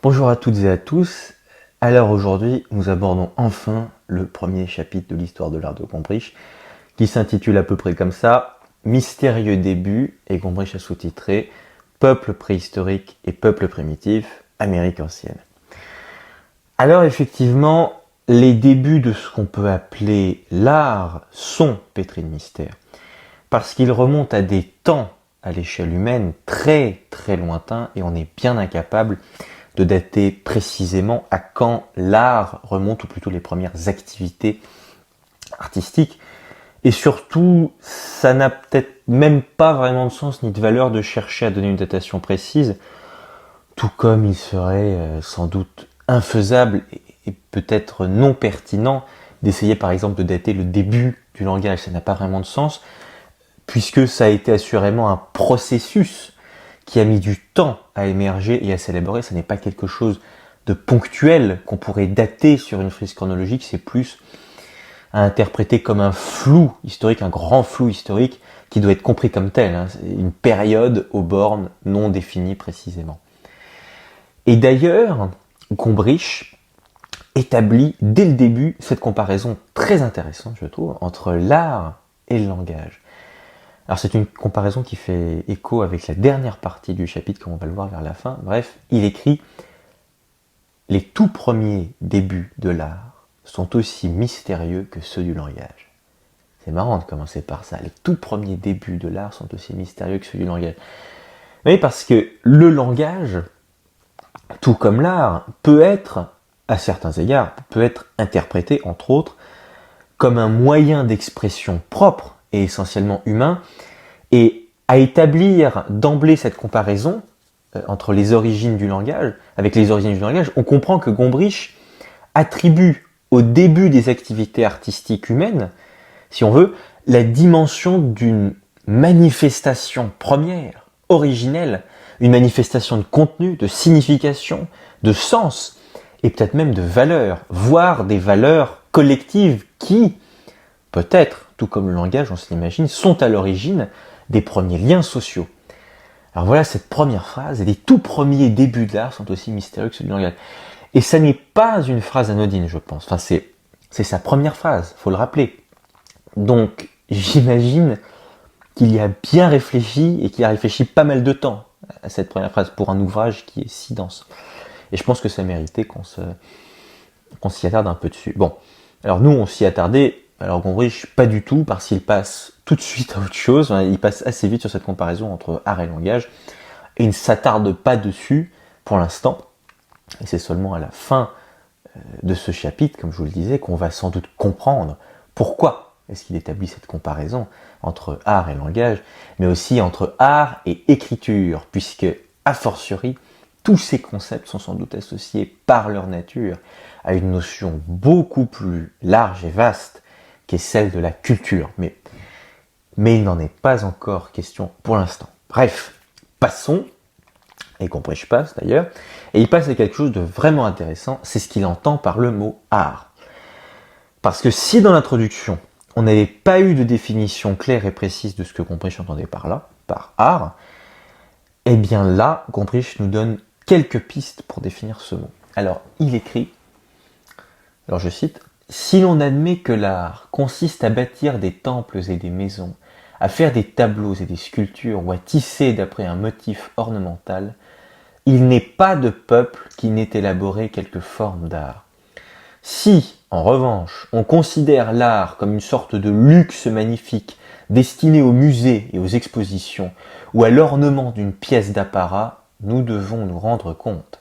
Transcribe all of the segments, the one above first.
Bonjour à toutes et à tous. Alors aujourd'hui, nous abordons enfin le premier chapitre de l'histoire de l'art de Gombrich, qui s'intitule à peu près comme ça, Mystérieux début, et Gombrich a sous-titré Peuple préhistorique et peuple primitif, Amérique ancienne. Alors effectivement, les débuts de ce qu'on peut appeler l'art sont pétris de mystère, parce qu'ils remontent à des temps à l'échelle humaine très très lointains, et on est bien incapable de dater précisément à quand l'art remonte, ou plutôt les premières activités artistiques. Et surtout, ça n'a peut-être même pas vraiment de sens ni de valeur de chercher à donner une datation précise, tout comme il serait sans doute infaisable et peut-être non pertinent d'essayer par exemple de dater le début du langage. Ça n'a pas vraiment de sens, puisque ça a été assurément un processus qui a mis du temps à émerger et à s'élaborer. Ça n'est pas quelque chose de ponctuel qu'on pourrait dater sur une frise chronologique, c'est plus à interpréter comme un flou historique, un grand flou historique qui doit être compris comme tel, hein. C'est une période aux bornes non définies précisément. Et d'ailleurs, Gombrich établit dès le début cette comparaison très intéressante, je trouve, entre l'art et le langage. Alors c'est une comparaison qui fait écho avec la dernière partie du chapitre, comme on va le voir vers la fin. Bref, il écrit « Les tout premiers débuts de l'art sont aussi mystérieux que ceux du langage ». C'est marrant de commencer par ça. Les tout premiers débuts de l'art sont aussi mystérieux que ceux du langage. Mais parce que le langage, tout comme l'art, peut être, à certains égards, peut être interprété, entre autres, comme un moyen d'expression propre et essentiellement humain. Et à établir d'emblée cette comparaison entre les origines du langage, avec les origines du langage, on comprend que Gombrich attribue au début des activités artistiques humaines, si on veut, la dimension d'une manifestation première, originelle, une manifestation de contenu, de signification, de sens, et peut-être même de valeurs, voire des valeurs collectives qui, peut-être, tout comme le langage, on se l'imagine, sont à l'origine des premiers liens sociaux. Alors voilà cette première phrase, et les tout premiers débuts de l'art sont aussi mystérieux que ceux du langage. Et ça n'est pas une phrase anodine, je pense. Enfin, c'est sa première phrase, faut le rappeler. Donc, j'imagine qu'il y a bien réfléchi, et qu'il a réfléchi pas mal de temps à cette première phrase, pour un ouvrage qui est si dense. Et je pense que ça méritait qu'on s'y attarde un peu dessus. Bon, alors nous, on s'y attardait. Alors Gombrich, pas du tout, parce qu'il passe tout de suite à autre chose. Il passe assez vite sur cette comparaison entre art et langage, et il ne s'attarde pas dessus pour l'instant. Et c'est seulement à la fin de ce chapitre, comme je vous le disais, qu'on va sans doute comprendre pourquoi est-ce qu'il établit cette comparaison entre art et langage, mais aussi entre art et écriture, puisque, a fortiori, tous ces concepts sont sans doute associés par leur nature à une notion beaucoup plus large et vaste qui est celle de la culture. Mais il n'en est pas encore question pour l'instant. Bref, passons, et Gombrich passe d'ailleurs, et il passe à quelque chose de vraiment intéressant, c'est ce qu'il entend par le mot art. Parce que si dans l'introduction, on n'avait pas eu de définition claire et précise de ce que Gombrich entendait par là, par art, eh bien là, Gombrich nous donne quelques pistes pour définir ce mot. Alors, il écrit, alors je cite, « Si l'on admet que l'art consiste à bâtir des temples et des maisons, à faire des tableaux et des sculptures ou à tisser d'après un motif ornemental, il n'est pas de peuple qui n'ait élaboré quelque forme d'art. Si, en revanche, on considère l'art comme une sorte de luxe magnifique destiné aux musées et aux expositions ou à l'ornement d'une pièce d'apparat, nous devons nous rendre compte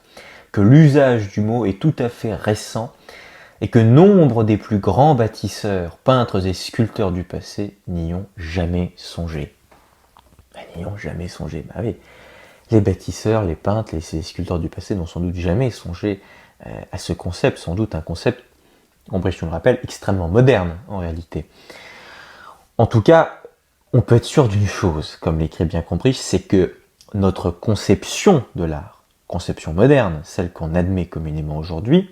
que l'usage du mot est tout à fait récent et que nombre des plus grands bâtisseurs, peintres et sculpteurs du passé n'y ont jamais songé. » N'y ont jamais songé, bah oui. Les bâtisseurs, les peintres, les sculpteurs du passé n'ont sans doute jamais songé à ce concept, sans doute un concept, Gombrich nous le rappelle, extrêmement moderne en réalité. En tout cas, on peut être sûr d'une chose, comme l'écrit bien Gombrich, c'est que notre conception de l'art, conception moderne, celle qu'on admet communément aujourd'hui,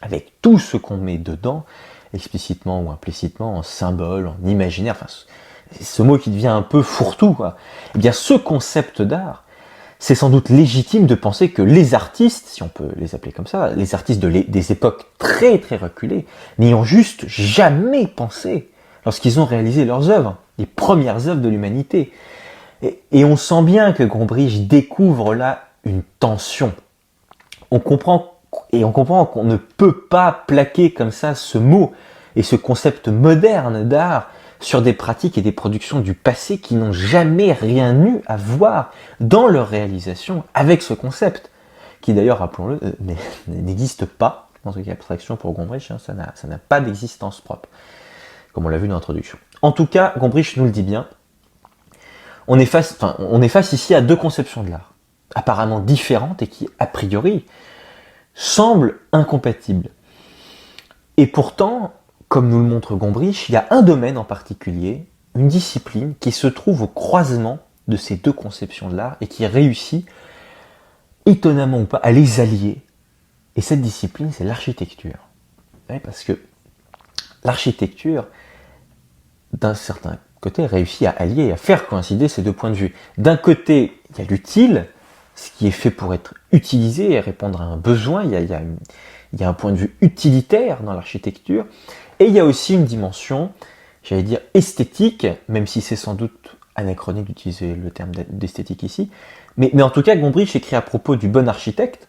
avec tout ce qu'on met dedans, explicitement ou implicitement, en symbole, en imaginaire, enfin, ce mot qui devient un peu fourre-tout, quoi. Eh bien, ce concept d'art, c'est sans doute légitime de penser que les artistes, si on peut les appeler comme ça, les artistes des époques très très reculées, n'y ont juste jamais pensé lorsqu'ils ont réalisé leurs œuvres, les premières œuvres de l'humanité. Et on sent bien que Gombrich découvre là une tension. On comprend qu'on ne peut pas plaquer comme ça ce mot et ce concept moderne d'art sur des pratiques et des productions du passé qui n'ont jamais rien eu à voir dans leur réalisation avec ce concept, qui d'ailleurs, rappelons-le, n'existe pas dans ce cas d'abstraction pour Gombrich, ça n'a pas d'existence propre, comme on l'a vu dans l'introduction. En tout cas, Gombrich nous le dit bien, on est face ici à deux conceptions de l'art, apparemment différentes et qui, a priori, semblent incompatibles. Et pourtant, comme nous le montre Gombrich, il y a un domaine en particulier, une discipline qui se trouve au croisement de ces deux conceptions de l'art et qui réussit, étonnamment ou pas, à les allier. Et cette discipline, c'est l'architecture. Ouais, parce que l'architecture, d'un certain côté, réussit à allier, à faire coïncider ces deux points de vue. D'un côté, il y a l'utile, ce qui est fait pour être utilisé et répondre à un besoin, il y a un point de vue utilitaire dans l'architecture, et il y a aussi une dimension, j'allais dire esthétique, même si c'est sans doute anachronique d'utiliser le terme d'esthétique ici, mais en tout cas, Gombrich écrit à propos du bon architecte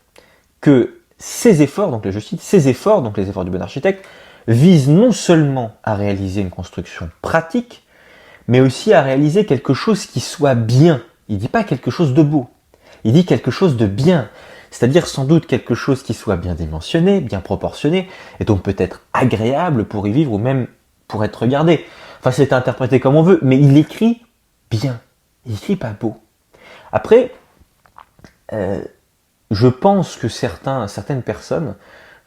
que ses efforts, donc je cite, ses efforts, donc les efforts du bon architecte, visent non seulement à réaliser une construction pratique, mais aussi à réaliser quelque chose qui soit bien. Il ne dit pas quelque chose de beau, il dit quelque chose de bien. C'est-à-dire sans doute quelque chose qui soit bien dimensionné, bien proportionné, et donc peut-être agréable pour y vivre ou même pour être regardé. Enfin, c'est interprété comme on veut, mais il écrit bien. Il écrit pas beau. Après, je pense que certaines personnes,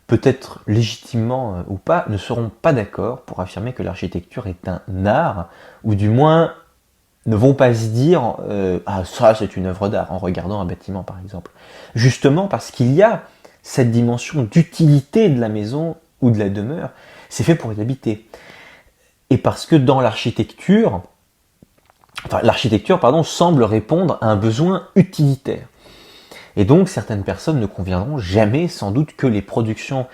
peut-être légitimement ou pas, ne seront pas d'accord pour affirmer que l'architecture est un art, ou du moins ne vont pas se dire ah ça c'est une œuvre d'art en regardant un bâtiment par exemple. Justement parce qu'il y a cette dimension d'utilité de la maison ou de la demeure, c'est fait pour y habiter. Et parce que dans l'architecture, semble répondre à un besoin utilitaire. Et donc certaines personnes ne conviendront jamais sans doute que les productions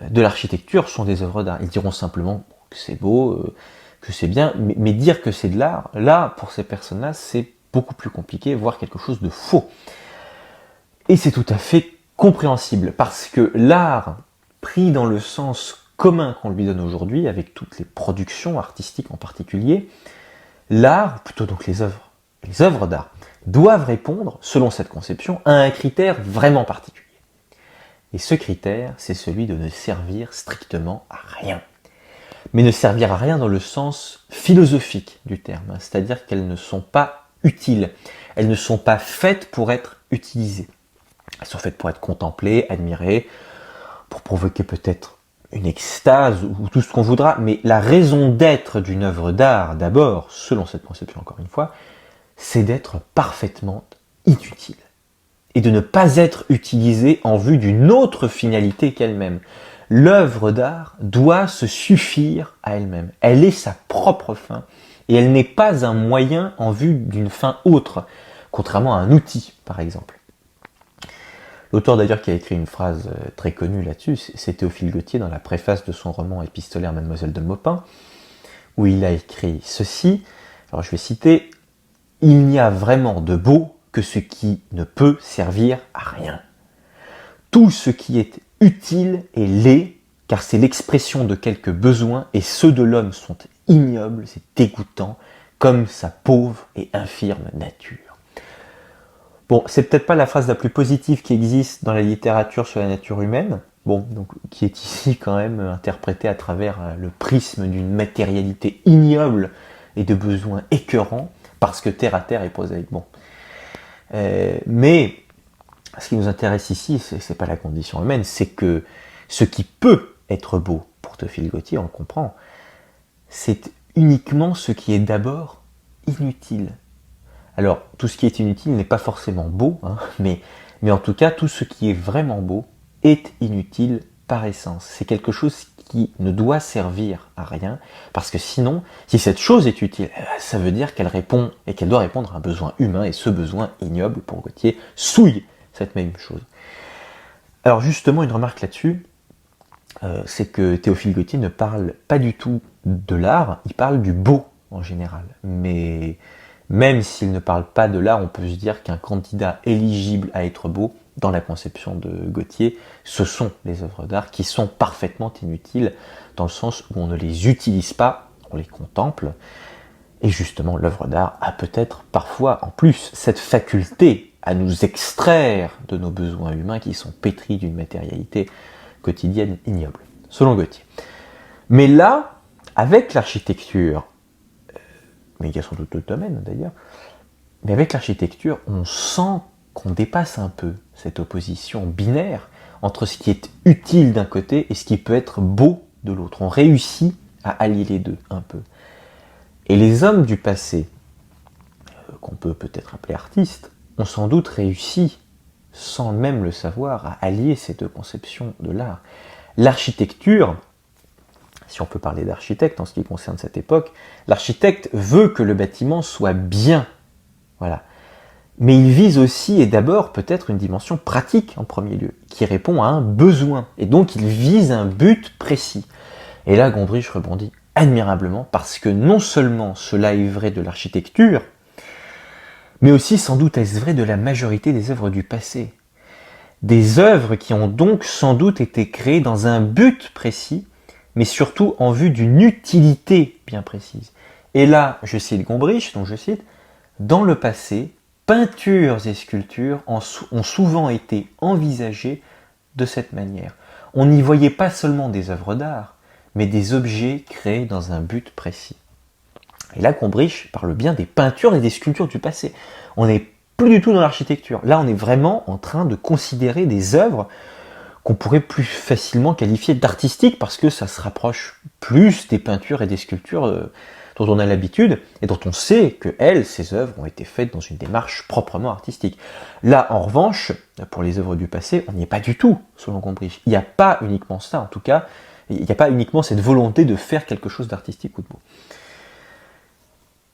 de l'architecture sont des œuvres d'art. Ils diront simplement que c'est beau, que c'est bien, mais dire que c'est de l'art, là, pour ces personnes-là, c'est beaucoup plus compliqué, voire quelque chose de faux. Et c'est tout à fait compréhensible, parce que l'art, pris dans le sens commun qu'on lui donne aujourd'hui, avec toutes les productions artistiques en particulier, l'art, plutôt donc les œuvres d'art, doivent répondre, selon cette conception, à un critère vraiment particulier. Et ce critère, c'est celui de ne servir strictement à rien. Mais ne servir à rien dans le sens philosophique du terme, c'est-à-dire qu'elles ne sont pas utiles, elles ne sont pas faites pour être utilisées. Elles sont faites pour être contemplées, admirées, pour provoquer peut-être une extase ou tout ce qu'on voudra, mais la raison d'être d'une œuvre d'art, d'abord, selon cette conception encore une fois, c'est d'être parfaitement inutile et de ne pas être utilisée en vue d'une autre finalité qu'elle-même. L'œuvre d'art doit se suffire à elle-même. Elle est sa propre fin et elle n'est pas un moyen en vue d'une fin autre, contrairement à un outil, par exemple. L'auteur d'ailleurs qui a écrit une phrase très connue là-dessus, c'est Théophile Gautier dans la préface de son roman épistolaire Mademoiselle de Maupin, où il a écrit ceci, alors je vais citer, « Il n'y a vraiment de beau que ce qui ne peut servir à rien. Tout ce qui est utile est laid, car c'est l'expression de quelques besoins, et ceux de l'homme sont ignobles, c'est dégoûtant, comme sa pauvre et infirme nature. » Bon, c'est peut-être pas la phrase la plus positive qui existe dans la littérature sur la nature humaine, bon, donc qui est ici quand même interprétée à travers le prisme d'une matérialité ignoble et de besoins écœurants, parce que terre à terre est prosaïque. Bon. Mais ce qui nous intéresse ici, c'est pas la condition humaine, c'est que ce qui peut être beau pour Théophile Gautier, on le comprend, c'est uniquement ce qui est d'abord inutile. Alors, tout ce qui est inutile n'est pas forcément beau, hein, mais en tout cas, tout ce qui est vraiment beau est inutile par essence. C'est quelque chose qui ne doit servir à rien, parce que sinon, si cette chose est utile, ça veut dire qu'elle répond et qu'elle doit répondre à un besoin humain, et ce besoin ignoble pour Gautier souille cette même chose. Alors justement, une remarque là-dessus, c'est que Théophile Gautier ne parle pas du tout de l'art, il parle du beau en général. Mais même s'il ne parle pas de l'art, on peut se dire qu'un candidat éligible à être beau, dans la conception de Gautier, ce sont les œuvres d'art qui sont parfaitement inutiles, dans le sens où on ne les utilise pas, on les contemple. Et justement, l'œuvre d'art a peut-être parfois, en plus, cette faculté à nous extraire de nos besoins humains qui sont pétris d'une matérialité quotidienne ignoble, selon Gautier. Mais là, avec l'architecture, mais il y a sans doute d'autres domaines d'ailleurs, mais avec l'architecture, on sent qu'on dépasse un peu cette opposition binaire entre ce qui est utile d'un côté et ce qui peut être beau de l'autre. On réussit à allier les deux un peu. Et les hommes du passé, qu'on peut peut-être appeler artistes, ont sans doute réussi, sans même le savoir, à allier ces deux conceptions de l'art. L'architecture, si on peut parler d'architecte en ce qui concerne cette époque, l'architecte veut que le bâtiment soit bien. Voilà. Mais il vise aussi, et d'abord, peut-être une dimension pratique en premier lieu, qui répond à un besoin. Et donc il vise un but précis. Et là, Gombrich rebondit admirablement, parce que non seulement cela est vrai de l'architecture, mais aussi sans doute est-ce vrai de la majorité des œuvres du passé. Des œuvres qui ont donc sans doute été créées dans un but précis, mais surtout en vue d'une utilité bien précise. Et là, je cite Gombrich, donc je cite, « Dans le passé, peintures et sculptures ont souvent été envisagées de cette manière. On n'y voyait pas seulement des œuvres d'art, mais des objets créés dans un but précis. » Et là, Gombrich parle bien des peintures et des sculptures du passé. On n'est plus du tout dans l'architecture. Là, on est vraiment en train de considérer des œuvres qu'on pourrait plus facilement qualifier d'artistiques, parce que ça se rapproche plus des peintures et des sculptures dont on a l'habitude, et dont on sait que ces œuvres ont été faites dans une démarche proprement artistique. Là, en revanche, pour les œuvres du passé, on n'y est pas du tout, selon Gombrich. Il n'y a pas uniquement ça, en tout cas, il n'y a pas uniquement cette volonté de faire quelque chose d'artistique ou de beau.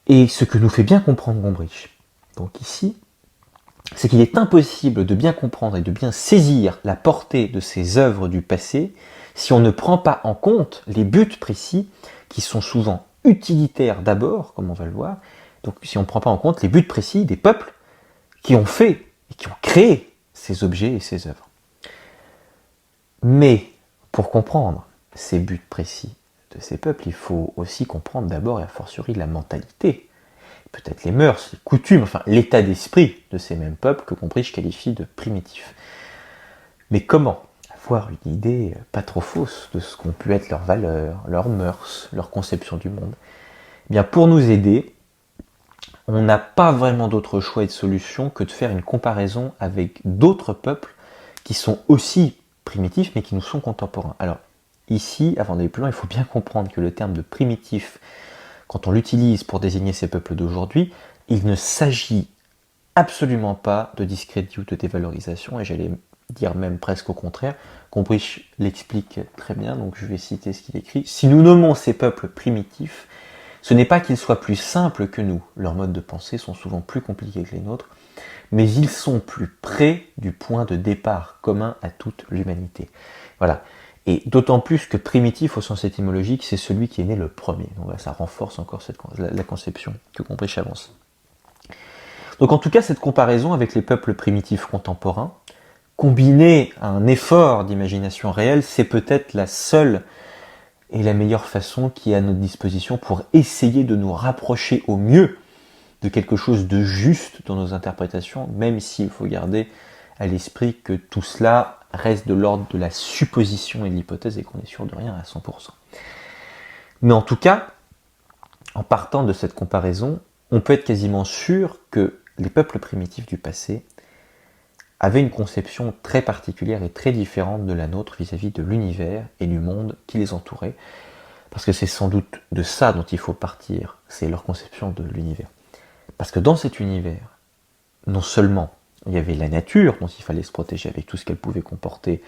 Et ce que nous fait bien comprendre Gombrich, donc ici, c'est qu'il est impossible de bien comprendre et de bien saisir la portée de ces œuvres du passé si on ne prend pas en compte les buts précis qui sont souvent utilitaires d'abord, comme on va le voir, donc si on ne prend pas en compte les buts précis des peuples qui ont fait et qui ont créé ces objets et ces œuvres. Mais pour comprendre ces buts précis de ces peuples, il faut aussi comprendre d'abord et a fortiori la mentalité, peut-être les mœurs, les coutumes, enfin l'état d'esprit de ces mêmes peuples que Gombrich qualifie de primitifs. Mais comment avoir une idée pas trop fausse de ce qu'ont pu être leurs valeurs, leurs mœurs, leur conception du monde? Eh bien, pour nous aider, on n'a pas vraiment d'autre choix et de solution que de faire une comparaison avec d'autres peuples qui sont aussi primitifs mais qui nous sont contemporains. Alors ici, avant d'aller plus loin, il faut bien comprendre que le terme de primitif, quand on l'utilise pour désigner ces peuples d'aujourd'hui, il ne s'agit absolument pas de discrédit ou de dévalorisation, et j'allais dire même presque au contraire. Gombrich l'explique très bien, donc je vais citer ce qu'il écrit. « Si nous nommons ces peuples primitifs, ce n'est pas qu'ils soient plus simples que nous, leurs modes de pensée sont souvent plus compliqués que les nôtres, mais ils sont plus près du point de départ commun à toute l'humanité. » Voilà. Et d'autant plus que primitif au sens étymologique, c'est celui qui est né le premier. Donc là, ça renforce encore la conception que Gombrich avance. Donc en tout cas, cette comparaison avec les peuples primitifs contemporains, combinée à un effort d'imagination réelle, c'est peut-être la seule et la meilleure façon qui est à notre disposition pour essayer de nous rapprocher au mieux de quelque chose de juste dans nos interprétations, même s'il faut garder à l'esprit que tout cela reste de l'ordre de la supposition et de l'hypothèse et qu'on n'est sûr de rien à 100%. Mais en tout cas, en partant de cette comparaison, on peut être quasiment sûr que les peuples primitifs du passé avaient une conception très particulière et très différente de la nôtre vis-à-vis de l'univers et du monde qui les entourait, parce que c'est sans doute de ça dont il faut partir, c'est leur conception de l'univers. Parce que dans cet univers, non seulement il y avait la nature dont il fallait se protéger avec tout ce qu'elle pouvait comporter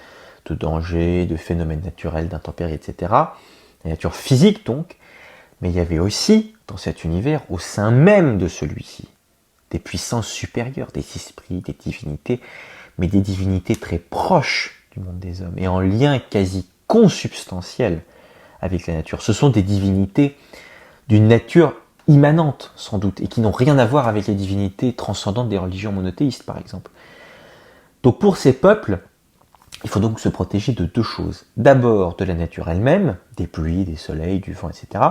de dangers, de phénomènes naturels, d'intempéries, etc. La nature physique donc, mais il y avait aussi, dans cet univers, au sein même de celui-ci, des puissances supérieures, des esprits, des divinités, mais des divinités très proches du monde des hommes et en lien quasi consubstantiel avec la nature. Ce sont des divinités d'une nature immanente, sans doute, et qui n'ont rien à voir avec les divinités transcendantes des religions monothéistes, par exemple. Donc pour ces peuples, il faut donc se protéger de deux choses. D'abord de la nature elle-même, des pluies, des soleils, du vent, etc.,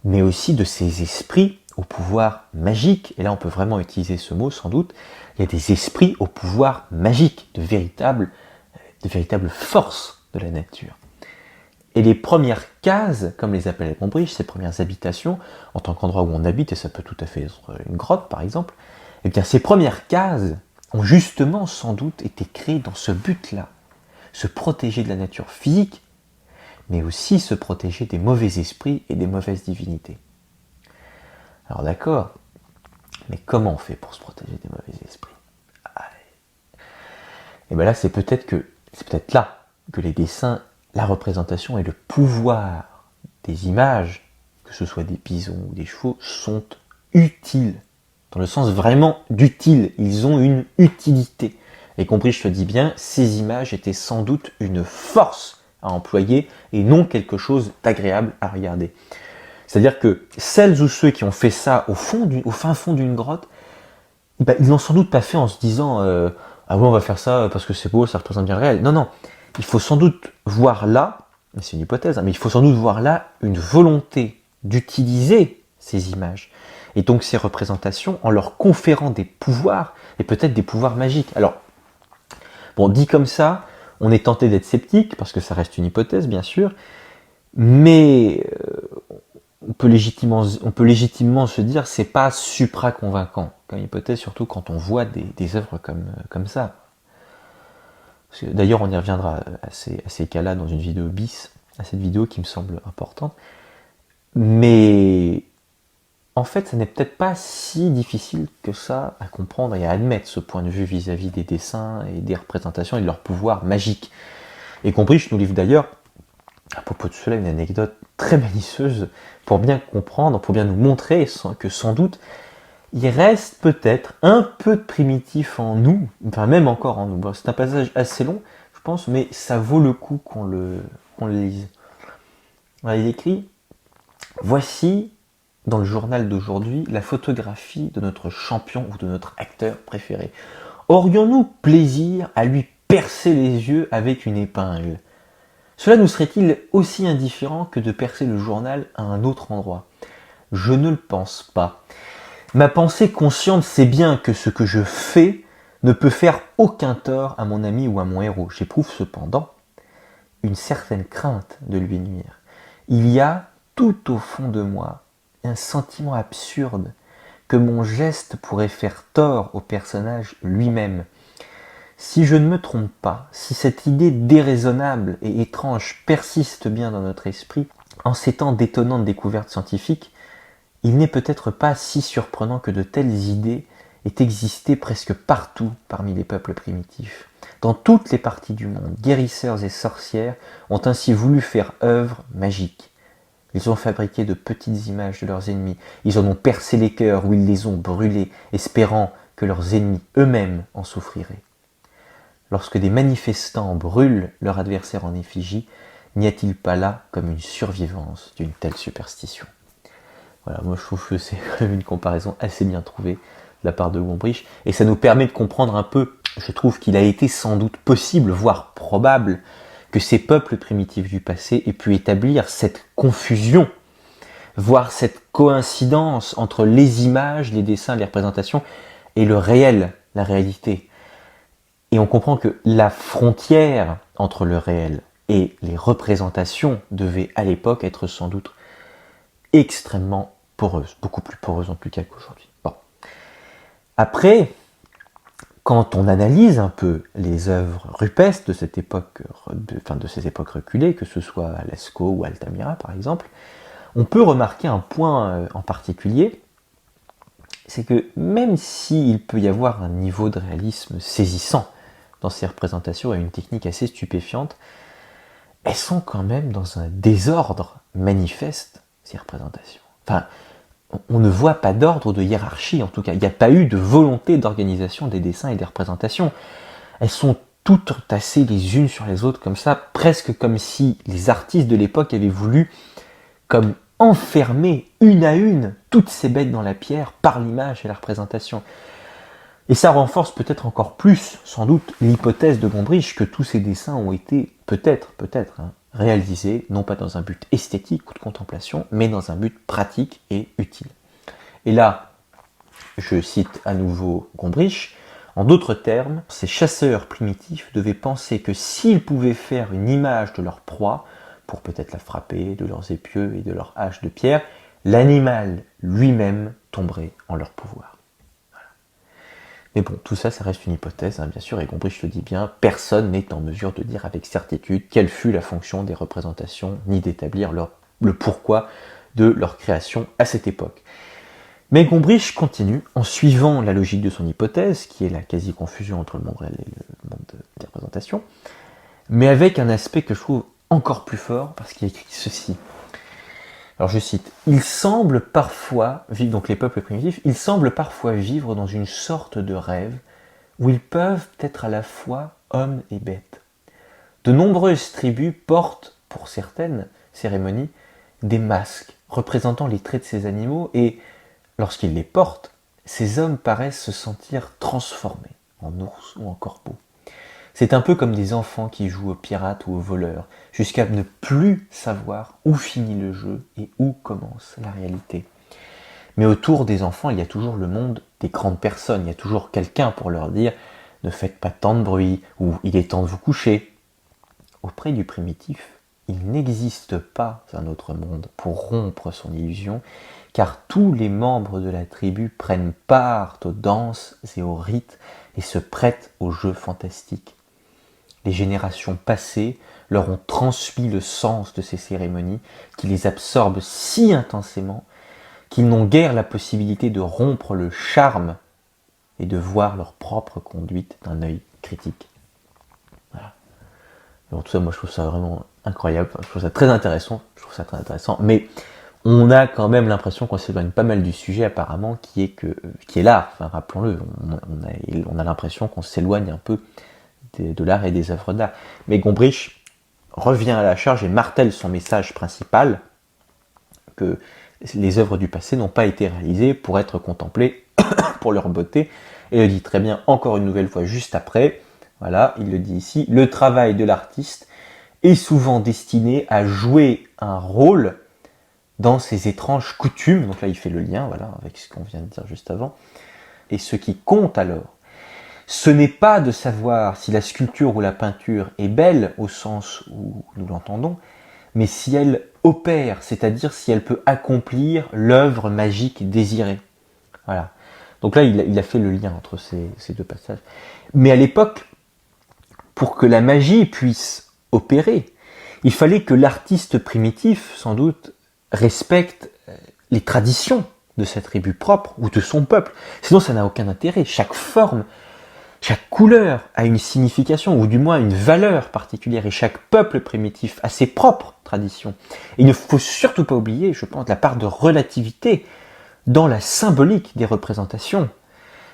mais aussi de ces esprits au pouvoir magique, et là on peut vraiment utiliser ce mot sans doute, il y a des esprits au pouvoir magique, de véritables forces de la nature. Et les premières cases, comme les appelle Gombrich, ces premières habitations, en tant qu'endroit où on habite, et ça peut tout à fait être une grotte par exemple, eh bien ces premières cases ont justement sans doute été créées dans ce but-là, se protéger de la nature physique, mais aussi se protéger des mauvais esprits et des mauvaises divinités. Alors d'accord, mais comment on fait pour se protéger des mauvais esprits? Et bien là, c'est peut-être là que les dessins, la représentation et le pouvoir des images, que ce soit des bisons ou des chevaux, sont utiles. Dans le sens vraiment d'utile. Ils ont une utilité. Et compris, je te dis bien, ces images étaient sans doute une force à employer et non quelque chose d'agréable à regarder. C'est-à-dire que celles ou ceux qui ont fait ça au fin fond d'une grotte, ben, ils l'ont sans doute pas fait en se disant ah oui, on va faire ça parce que c'est beau, ça représente bien le réel. Non, non. Il faut sans doute voir là, c'est une hypothèse, hein, mais il faut sans doute voir là une volonté d'utiliser ces images. Et donc ces représentations en leur conférant des pouvoirs, et peut-être des pouvoirs magiques. Alors, bon, dit comme ça, on est tenté d'être sceptique, parce que ça reste une hypothèse, bien sûr, mais on peut légitimement se dire c'est pas supra-convaincant comme hypothèse, surtout quand on voit des œuvres comme ça. D'ailleurs, on y reviendra à ces cas-là dans une vidéo bis, à cette vidéo qui me semble importante. Mais en fait, ça n'est peut-être pas si difficile que ça à comprendre et à admettre ce point de vue vis-à-vis des dessins et des représentations et de leur pouvoir magique. Et Gombrich nous livre d'ailleurs, à propos de cela, une anecdote très malicieuse pour bien comprendre, pour bien nous montrer que sans doute, il reste peut-être un peu de primitif en nous, enfin même encore en nous. Bon, c'est un passage assez long, je pense, mais ça vaut le coup qu'on le lise. Alors, il écrit « Voici, dans le journal d'aujourd'hui, la photographie de notre champion ou de notre acteur préféré. Aurions-nous plaisir à lui percer les yeux avec une épingle ? Cela nous serait-il aussi indifférent que de percer le journal à un autre endroit ? Je ne le pense pas. Ma pensée consciente sait bien que ce que je fais ne peut faire aucun tort à mon ami ou à mon héros. J'éprouve cependant une certaine crainte de lui nuire. Il y a tout au fond de moi un sentiment absurde que mon geste pourrait faire tort au personnage lui-même. Si je ne me trompe pas, si cette idée déraisonnable et étrange persiste bien dans notre esprit, en ces temps d'étonnantes découvertes scientifiques, il n'est peut-être pas si surprenant que de telles idées aient existé presque partout parmi les peuples primitifs. Dans toutes les parties du monde, guérisseurs et sorcières ont ainsi voulu faire œuvre magique. Ils ont fabriqué de petites images de leurs ennemis, ils en ont percé les cœurs ou ils les ont brûlés, espérant que leurs ennemis eux-mêmes en souffriraient. Lorsque des manifestants brûlent leur adversaire en effigie, n'y a-t-il pas là comme une survivance d'une telle superstition ? Voilà, moi je trouve que c'est une comparaison assez bien trouvée de la part de Gombrich, et ça nous permet de comprendre un peu, je trouve qu'il a été sans doute possible, voire probable, que ces peuples primitifs du passé aient pu établir cette confusion, voire cette coïncidence entre les images, les dessins, les représentations, et le réel, la réalité. Et on comprend que la frontière entre le réel et les représentations devait à l'époque être sans doute extrêmement poreuse, beaucoup plus poreuse en tout cas qu'aujourd'hui. Bon. Après, quand on analyse un peu les œuvres rupestres de cette époque, de ces époques reculées, que ce soit à Lascaux ou Altamira par exemple, on peut remarquer un point en particulier, c'est que même s'il peut y avoir un niveau de réalisme saisissant dans ces représentations et une technique assez stupéfiante, elles sont quand même dans un désordre manifeste, ces représentations. Enfin, on ne voit pas d'ordre ou de hiérarchie, en tout cas. Il n'y a pas eu de volonté d'organisation des dessins et des représentations. Elles sont toutes tassées les unes sur les autres comme ça, presque comme si les artistes de l'époque avaient voulu comme enfermer une à une toutes ces bêtes dans la pierre par l'image et la représentation. Et ça renforce peut-être encore plus, sans doute, l'hypothèse de Gombrich que tous ces dessins ont été peut-être, réalisés, non pas dans un but esthétique ou de contemplation, mais dans un but pratique et utile. Et là, je cite à nouveau Gombrich, en d'autres termes, ces chasseurs primitifs devaient penser que s'ils pouvaient faire une image de leur proie, pour peut-être la frapper de leurs épieux et de leurs haches de pierre, l'animal lui-même tomberait en leur pouvoir. Voilà. Mais bon, tout ça, ça reste une hypothèse, bien sûr, et Gombrich le dit bien, personne n'est en mesure de dire avec certitude quelle fut la fonction des représentations, ni d'établir le pourquoi de leur création à cette époque. Mais Gombrich continue, en suivant la logique de son hypothèse, qui est la quasi-confusion entre le monde réel et le monde des représentations, mais avec un aspect que je trouve encore plus fort, parce qu'il écrit ceci. Alors je cite, « Il semble parfois vivre, donc les peuples primitifs, ils semblent parfois vivre dans une sorte de rêve où ils peuvent être à la fois hommes et bêtes. De nombreuses tribus portent, pour certaines cérémonies, des masques représentant les traits de ces animaux et, lorsqu'ils les portent, ces hommes paraissent se sentir transformés en ours ou en corbeau. C'est un peu comme des enfants qui jouent aux pirates ou aux voleurs, jusqu'à ne plus savoir où finit le jeu et où commence la réalité. Mais autour des enfants, il y a toujours le monde des grandes personnes, il y a toujours quelqu'un pour leur dire « ne faites pas tant de bruit » ou « il est temps de vous coucher ». Auprès du primitif, il n'existe pas un autre monde pour rompre son illusion, car tous les membres de la tribu prennent part aux danses et aux rites et se prêtent aux jeux fantastiques. Les générations passées leur ont transmis le sens de ces cérémonies qui les absorbent si intensément qu'ils n'ont guère la possibilité de rompre le charme et de voir leur propre conduite d'un œil critique. Voilà. Donc tout ça, moi je trouve ça vraiment incroyable, je trouve ça très intéressant, mais on a quand même l'impression qu'on s'éloigne pas mal du sujet apparemment, qui est l'art, enfin rappelons-le, on a l'impression qu'on s'éloigne un peu de l'art et des œuvres d'art. Mais Gombrich revient à la charge et martèle son message principal, que les œuvres du passé n'ont pas été réalisées pour être contemplées pour leur beauté, et le dit très bien encore une nouvelle fois juste après, voilà, il le dit ici, le travail de l'artiste est souvent destiné à jouer un rôle dans ces étranges coutumes, donc là il fait le lien, voilà, avec ce qu'on vient de dire juste avant, et ce qui compte alors, ce n'est pas de savoir si la sculpture ou la peinture est belle au sens où nous l'entendons, mais si elle opère, c'est-à-dire si elle peut accomplir l'œuvre magique désirée. Voilà. Donc là, il a fait le lien entre ces deux passages. Mais à l'époque, pour que la magie puisse opérer, il fallait que l'artiste primitif, sans doute, respecte les traditions de sa tribu propre ou de son peuple. Sinon, ça n'a aucun intérêt. Chaque forme, chaque couleur a une signification, ou du moins une valeur particulière, et chaque peuple primitif a ses propres traditions. Et il ne faut surtout pas oublier, je pense, la part de relativité dans la symbolique des représentations.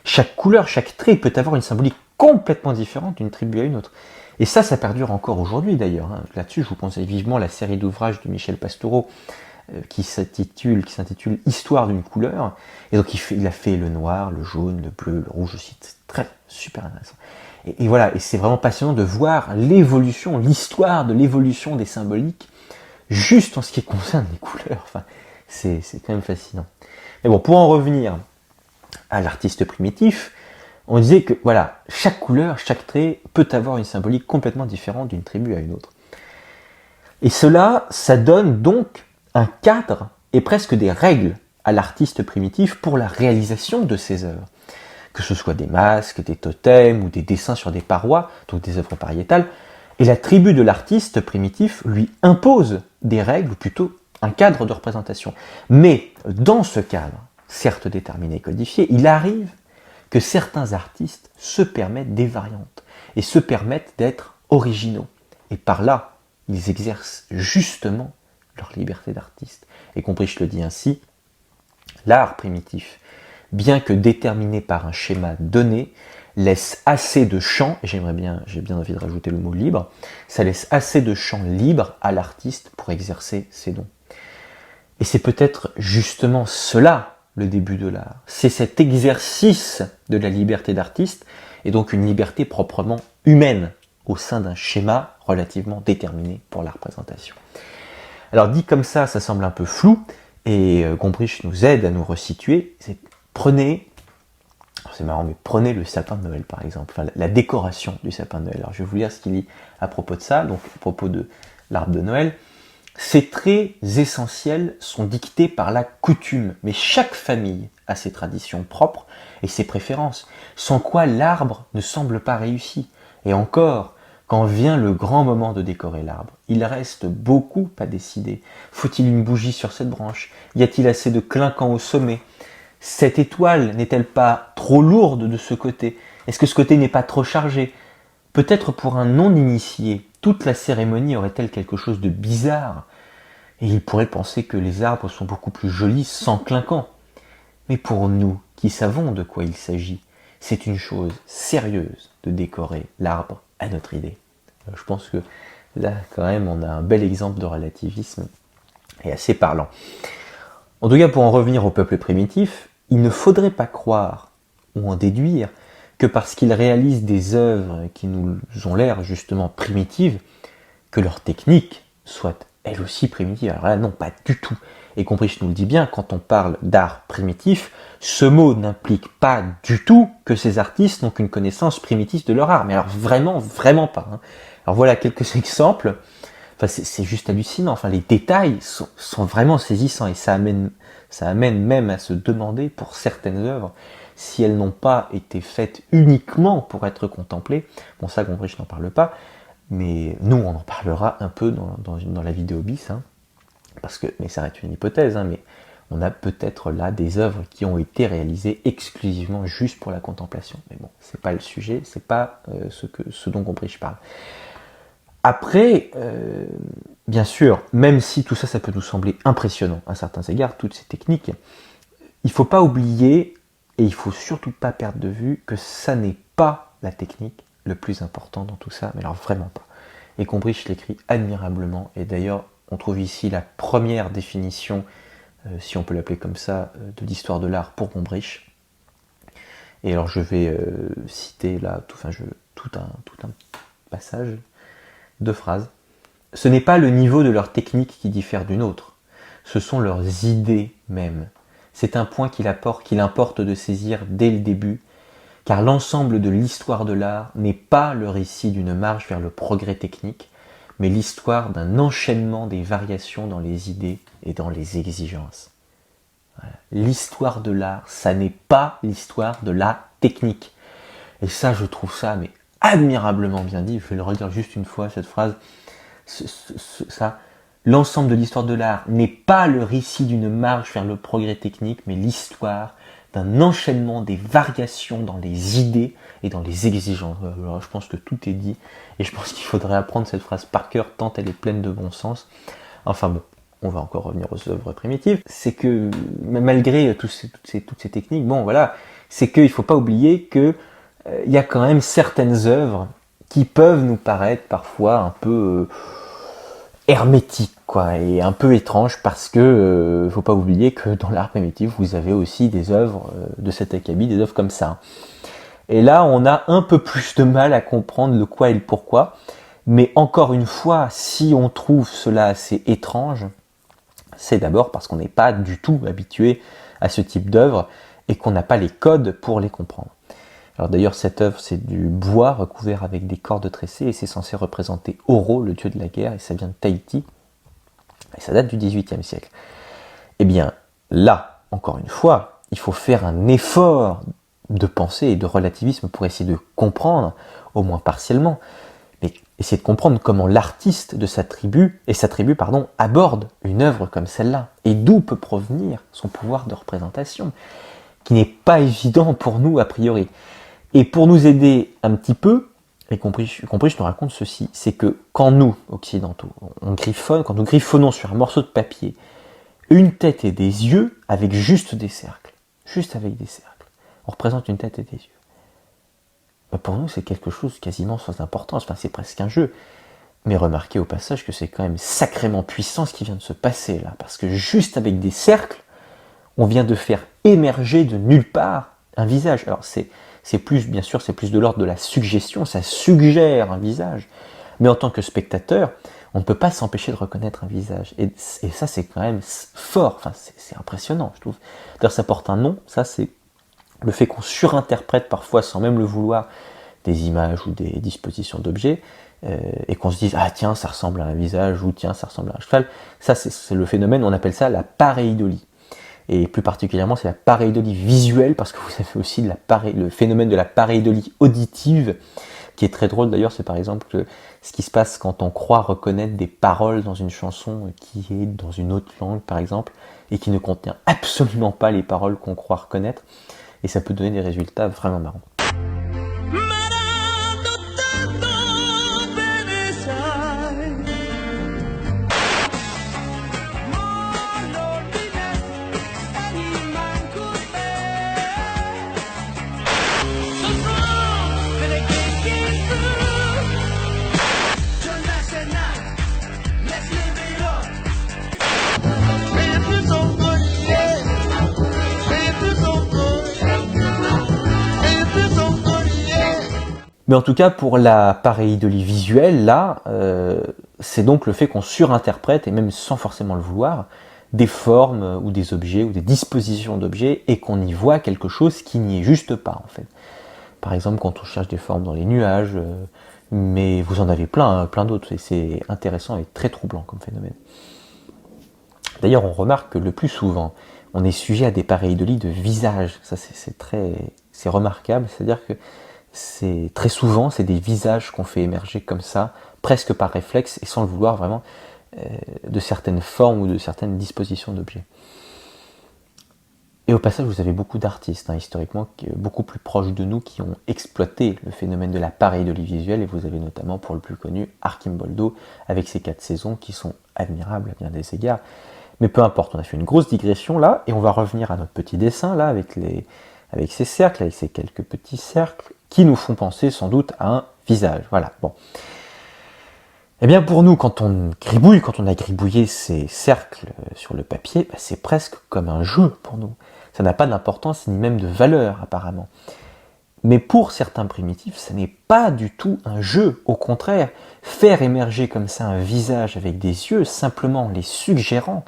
Chaque couleur, chaque trait peut avoir une symbolique complètement différente d'une tribu à une autre. Et ça perdure encore aujourd'hui d'ailleurs. Là-dessus, je vous conseille vivement la série d'ouvrages de Michel Pastoureau qui s'intitule « Histoire d'une couleur ». Et donc il a fait le noir, le jaune, le bleu, le rouge aussi. C'est très super intéressant. Et voilà, et c'est vraiment passionnant de voir l'évolution, l'histoire de l'évolution des symboliques, juste en ce qui concerne les couleurs. Enfin, c'est quand même fascinant. Mais bon, pour en revenir à l'artiste primitif, on disait que voilà, chaque couleur, chaque trait peut avoir une symbolique complètement différente d'une tribu à une autre. Et cela, ça donne donc un cadre et presque des règles à l'artiste primitif pour la réalisation de ses œuvres. Que ce soit des masques, des totems ou des dessins sur des parois, donc des œuvres pariétales. Et la tribu de l'artiste primitif lui impose des règles, ou plutôt un cadre de représentation. Mais dans ce cadre, certes déterminés et codifiés, il arrive que certains artistes se permettent des variantes et se permettent d'être originaux. Et par là, ils exercent justement leur liberté d'artiste. Et compris, je le dis ainsi, l'art primitif, bien que déterminé par un schéma donné, laisse assez de champ, et j'ai bien envie de rajouter le mot libre, ça laisse assez de champ libre à l'artiste pour exercer ses dons. Et c'est peut-être justement cela le début de l'art. C'est cet exercice de la liberté d'artiste, et donc une liberté proprement humaine, au sein d'un schéma relativement déterminé pour la représentation. Alors dit comme ça semble un peu flou, et Gombrich nous aide à nous resituer. Prenez le sapin de Noël par exemple, enfin la décoration du sapin de Noël. Alors je vais vous lire ce qu'il dit à propos de ça, donc à propos de l'arbre de Noël. Ces traits essentiels sont dictés par la coutume, mais chaque famille a ses traditions propres et ses préférences, sans quoi l'arbre ne semble pas réussi. Et encore, quand vient le grand moment de décorer l'arbre, il reste beaucoup à décider. Faut-il une bougie sur cette branche? Y a-t-il assez de clinquant au sommet? Cette étoile n'est-elle pas trop lourde de ce côté? Est-ce que ce côté n'est pas trop chargé? Peut-être pour un non-initié, toute la cérémonie aurait-elle quelque chose de bizarre, et il pourrait penser que les arbres sont beaucoup plus jolis sans clinquant. Mais pour nous, qui savons de quoi il s'agit, c'est une chose sérieuse de décorer l'arbre à notre idée. Je pense que là, quand même, on a un bel exemple de relativisme et assez parlant. En tout cas, pour en revenir au peuple primitif, il ne faudrait pas croire ou en déduire que parce qu'ils réalisent des œuvres qui nous ont l'air justement primitives, que leur technique soit elle aussi primitive. Alors là, non, pas du tout. Et Gombrich nous le dit bien, quand on parle d'art primitif, ce mot n'implique pas du tout que ces artistes n'ont qu'une connaissance primitive de leur art. Mais alors vraiment, vraiment pas. Alors voilà quelques exemples. Enfin, c'est juste hallucinant. Enfin, les détails sont vraiment saisissants et ça amène même à se demander pour certaines œuvres si elles n'ont pas été faites uniquement pour être contemplées. Bon, ça, Gombrich n'en parle pas, mais nous, on en parlera un peu dans la vidéo bis, mais ça reste une hypothèse, mais on a peut-être là des œuvres qui ont été réalisées exclusivement juste pour la contemplation. Mais bon, c'est pas le sujet, c'est pas ce dont Gombrich parle. Après, bien sûr, même si tout ça peut nous sembler impressionnant à certains égards, toutes ces techniques, il ne faut pas oublier, et il ne faut surtout pas perdre de vue, que ça n'est pas la technique le plus important dans tout ça, mais alors vraiment pas. Et Gombrich l'écrit admirablement, et d'ailleurs, on trouve ici la première définition, si on peut l'appeler comme ça, de l'histoire de l'art pour Gombrich. Et alors je vais citer là tout un passage, 2 phrases. Ce n'est pas le niveau de leur technique qui diffère d'une autre, ce sont leurs idées mêmes. C'est un point qu'il importe de saisir dès le début, car l'ensemble de l'histoire de l'art n'est pas le récit d'une marche vers le progrès technique, mais l'histoire d'un enchaînement des variations dans les idées et dans les exigences. Voilà. L'histoire de l'art, ça n'est pas l'histoire de la technique. Et ça, je trouve ça mais admirablement bien dit. Je vais le redire juste une fois, cette phrase. L'ensemble de l'histoire de l'art n'est pas le récit d'une marche vers le progrès technique, mais l'histoire d'un enchaînement des variations dans les idées et dans les exigences. Alors, je pense que tout est dit, et je pense qu'il faudrait apprendre cette phrase par cœur, tant elle est pleine de bon sens. Enfin bon, on va encore revenir aux œuvres primitives. C'est que, malgré toutes ces techniques, bon voilà, c'est qu'il ne faut pas oublier que il y a quand même certaines œuvres qui peuvent nous paraître parfois un peu hermétiques, quoi, et un peu étranges, parce que faut pas oublier que dans l'art primitif, vous avez aussi des œuvres de cet acabit, des œuvres comme ça. Et là, on a un peu plus de mal à comprendre le quoi et le pourquoi, mais encore une fois, si on trouve cela assez étrange, c'est d'abord parce qu'on n'est pas du tout habitué à ce type d'œuvre et qu'on n'a pas les codes pour les comprendre. Alors d'ailleurs, cette œuvre, c'est du bois recouvert avec des cordes tressées et c'est censé représenter Oro, le dieu de la guerre, et ça vient de Tahiti. Et ça date du XVIIIe siècle. Eh bien, là, encore une fois, il faut faire un effort de pensée et de relativisme pour essayer de comprendre, au moins partiellement. Mais essayer de comprendre comment l'artiste de sa tribu aborde une œuvre comme celle-là, et d'où peut provenir son pouvoir de représentation, qui n'est pas évident pour nous a priori. Et pour nous aider un petit peu, et compris, je nous raconte ceci, c'est que quand nous, occidentaux, quand nous griffonnons sur un morceau de papier une tête et des yeux avec juste des cercles, on représente une tête et des yeux. Pour nous, c'est quelque chose quasiment sans importance, enfin, c'est presque un jeu. Mais remarquez au passage que c'est quand même sacrément puissant ce qui vient de se passer là, parce que juste avec des cercles, on vient de faire émerger de nulle part un visage. Alors c'est plus, bien sûr, c'est plus de l'ordre de la suggestion, ça suggère un visage. Mais en tant que spectateur, on ne peut pas s'empêcher de reconnaître un visage. Et ça, c'est quand même fort, enfin, c'est impressionnant, je trouve. D'ailleurs, ça porte un nom, ça c'est le fait qu'on surinterprète parfois, sans même le vouloir, des images ou des dispositions d'objets, et qu'on se dise « Ah tiens, ça ressemble à un visage » ou « Tiens, ça ressemble à un cheval ». Ça, c'est le phénomène, on appelle ça la pareidolie. Et plus particulièrement, c'est la pareidolie visuelle, parce que vous avez aussi le phénomène de la pareidolie auditive, qui est très drôle d'ailleurs. C'est par exemple ce qui se passe quand on croit reconnaître des paroles dans une chanson qui est dans une autre langue, par exemple, et qui ne contient absolument pas les paroles qu'on croit reconnaître. Et ça peut donner des résultats vraiment marrants. Mais en tout cas, pour la pareidolie visuelle, là, c'est donc le fait qu'on surinterprète, et même sans forcément le vouloir, des formes ou des objets ou des dispositions d'objets, et qu'on y voit quelque chose qui n'y est juste pas, en fait. Par exemple, quand on cherche des formes dans les nuages, mais vous en avez plein, hein, plein d'autres, et c'est intéressant et très troublant comme phénomène. D'ailleurs, on remarque que le plus souvent, on est sujet à des pareidolies de visage. Ça, c'est remarquable, c'est-à-dire que c'est très souvent, c'est des visages qu'on fait émerger comme ça, presque par réflexe et sans le vouloir vraiment, de certaines formes ou de certaines dispositions d'objets. Et au passage, vous avez beaucoup d'artistes, historiquement, beaucoup plus proches de nous, qui ont exploité le phénomène de la pareidolie visuelle, et vous avez notamment, pour le plus connu, Archimboldo, avec ses 4 saisons, qui sont admirables à bien des égards. Mais peu importe, on a fait une grosse digression là, et on va revenir à notre petit dessin là, avec ces cercles, avec ces quelques petits cercles, qui nous font penser sans doute à un visage. Voilà, bon. Eh bien pour nous, quand on a gribouillé ces cercles sur le papier, c'est presque comme un jeu pour nous. Ça n'a pas d'importance ni même de valeur apparemment. Mais pour certains primitifs, ça n'est pas du tout un jeu. Au contraire, faire émerger comme ça un visage avec des yeux, simplement en les suggérant,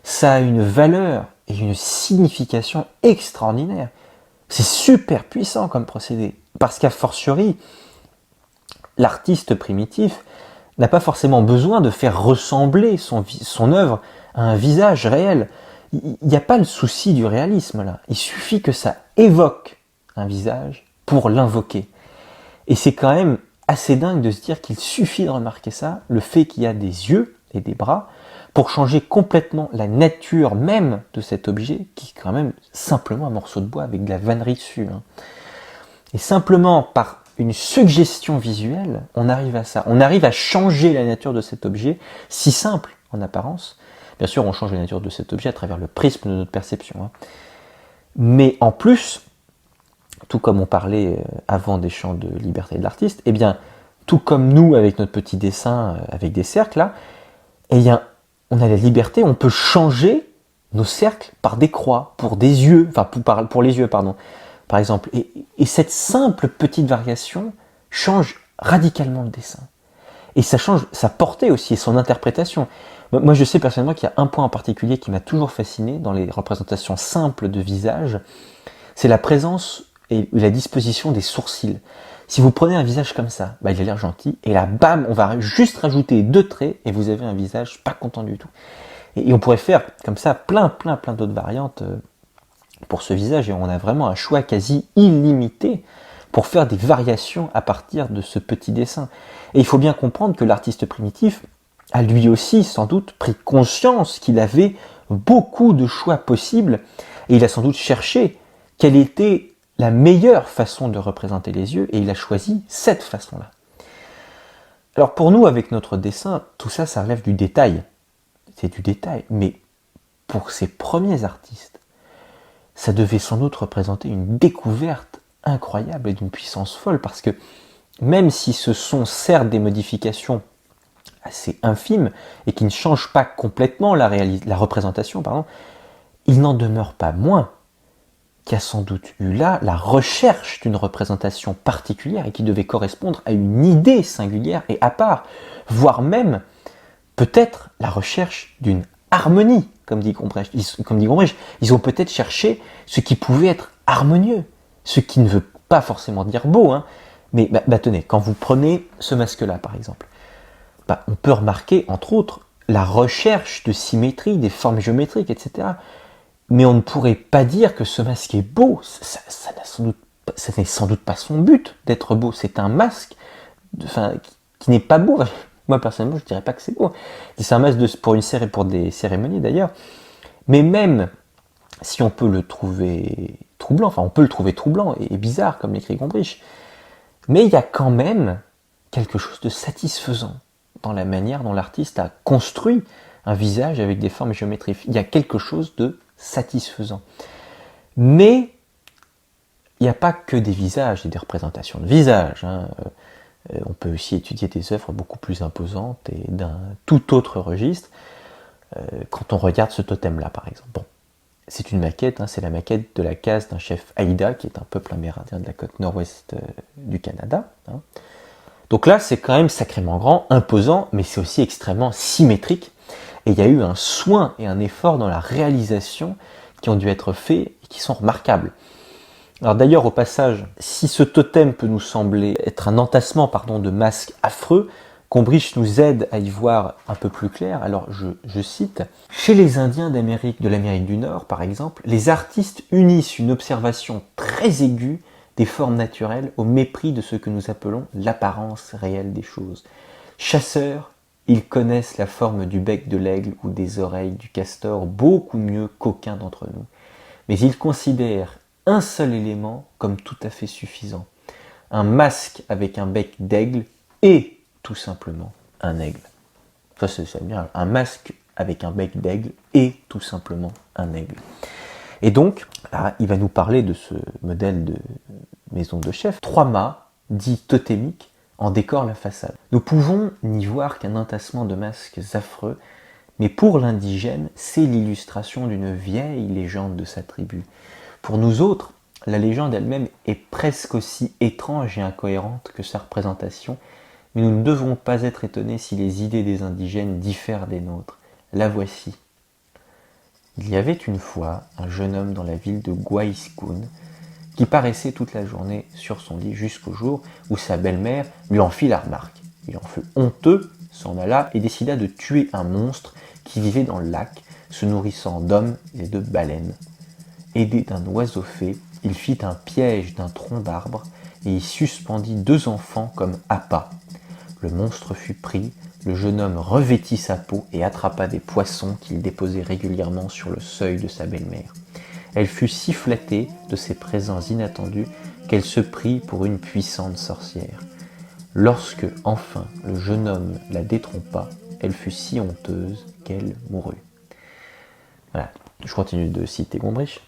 ça a une valeur et une signification extraordinaire. C'est super puissant comme procédé. Parce qu'a fortiori, l'artiste primitif n'a pas forcément besoin de faire ressembler son œuvre à un visage réel. Il n'y a pas le souci du réalisme là. Il suffit que ça évoque un visage pour l'invoquer. Et c'est quand même assez dingue de se dire qu'il suffit de remarquer ça, le fait qu'il y a des yeux et des bras, pour changer complètement la nature même de cet objet, qui est quand même simplement un morceau de bois avec de la vannerie dessus. Et simplement par une suggestion visuelle, on arrive à ça. On arrive à changer la nature de cet objet, si simple en apparence. Bien sûr, on change la nature de cet objet à travers le prisme de notre perception. Mais en plus, tout comme on parlait avant des champs de liberté de l'artiste, eh bien, tout comme nous, avec notre petit dessin, avec des cercles, là, eh bien, on a la liberté, on peut changer nos cercles par des croix, pour des yeux, enfin pour les yeux, pardon, par exemple. Et cette simple petite variation change radicalement le dessin. Et ça change sa portée aussi, et son interprétation. Moi, je sais personnellement qu'il y a un point en particulier qui m'a toujours fasciné dans les représentations simples de visage, c'est la présence et la disposition des sourcils. Si vous prenez un visage comme ça, il a l'air gentil, et là, bam, on va juste rajouter 2 traits, et vous avez un visage pas content du tout. Et on pourrait faire comme ça plein d'autres variantes pour ce visage, et on a vraiment un choix quasi illimité pour faire des variations à partir de ce petit dessin. Et il faut bien comprendre que l'artiste primitif a lui aussi sans doute pris conscience qu'il avait beaucoup de choix possibles, et il a sans doute cherché quelle était la meilleure façon de représenter les yeux, et il a choisi cette façon-là. Alors pour nous, avec notre dessin, tout ça, ça relève du détail. C'est du détail, mais pour ces premiers artistes, ça devait sans doute représenter une découverte incroyable et d'une puissance folle, parce que même si ce sont certes des modifications assez infimes et qui ne changent pas complètement la représentation, il n'en demeure pas moins qu'il y a sans doute eu là la recherche d'une représentation particulière et qui devait correspondre à une idée singulière et à part, voire même peut-être la recherche d'une harmonie, comme dit Gombrich. Ils ont peut-être cherché ce qui pouvait être harmonieux, ce qui ne veut pas forcément dire beau, hein. Mais tenez, quand vous prenez ce masque-là par exemple, on peut remarquer entre autres la recherche de symétrie, des formes géométriques, etc. Mais on ne pourrait pas dire que ce masque est beau, ça n'est sans doute pas son but d'être beau, c'est un masque qui n'est pas beau. Moi personnellement je ne dirais pas que c'est beau, c'est un masque pour des cérémonies d'ailleurs, mais même si on peut le trouver troublant, on peut le trouver troublant et bizarre comme l'écrit Gombrich, mais il y a quand même quelque chose de satisfaisant dans la manière dont l'artiste a construit un visage avec des formes géométriques. Il y a quelque chose de satisfaisant. Mais il n'y a pas que des visages et des représentations de visages. On peut aussi étudier des œuvres beaucoup plus imposantes et d'un tout autre registre quand on regarde ce totem-là, par exemple. Bon, c'est une maquette, c'est la maquette de la case d'un chef Haïda, qui est un peuple amérindien de la côte nord-ouest du Canada. Donc là, c'est quand même sacrément grand, imposant, mais c'est aussi extrêmement symétrique. Et il y a eu un soin et un effort dans la réalisation qui ont dû être faits et qui sont remarquables. Alors d'ailleurs, au passage, si ce totem peut nous sembler être un entassement de masques affreux, Gombrich nous aide à y voir un peu plus clair. Alors je cite, « Chez les Indiens de l'Amérique du Nord, par exemple, les artistes unissent une observation très aiguë des formes naturelles au mépris de ce que nous appelons l'apparence réelle des choses. Chasseurs, ils connaissent la forme du bec de l'aigle ou des oreilles du castor beaucoup mieux qu'aucun d'entre nous. Mais ils considèrent un seul élément comme tout à fait suffisant. Un masque avec un bec d'aigle est tout simplement un aigle. » Ça c'est bien. Un masque avec un bec d'aigle est tout simplement un aigle. Et donc, là, il va nous parler de ce modèle de maison de chef. 3 mâts, dits totémiques, en décorent la façade. Nous pouvons n'y voir qu'un entassement de masques affreux, mais pour l'indigène, c'est l'illustration d'une vieille légende de sa tribu. Pour nous autres, la légende elle-même est presque aussi étrange et incohérente que sa représentation, mais nous ne devons pas être étonnés si les idées des indigènes diffèrent des nôtres. La voici. Il y avait une fois un jeune homme dans la ville de Guayskun qui paraissait toute la journée sur son lit jusqu'au jour où sa belle-mère lui en fit la remarque. Il en fut honteux, s'en alla et décida de tuer un monstre qui vivait dans le lac, se nourrissant d'hommes et de baleines. Aidé d'un oiseau fée, il fit un piège d'un tronc d'arbre et y suspendit 2 enfants comme appâts. Le monstre fut pris, le jeune homme revêtit sa peau et attrapa des poissons qu'il déposait régulièrement sur le seuil de sa belle-mère. Elle fut si flattée de ses présents inattendus qu'elle se prit pour une puissante sorcière. Lorsque, enfin, le jeune homme la détrompa, elle fut si honteuse qu'elle mourut. Voilà, je continue de citer Gombrich.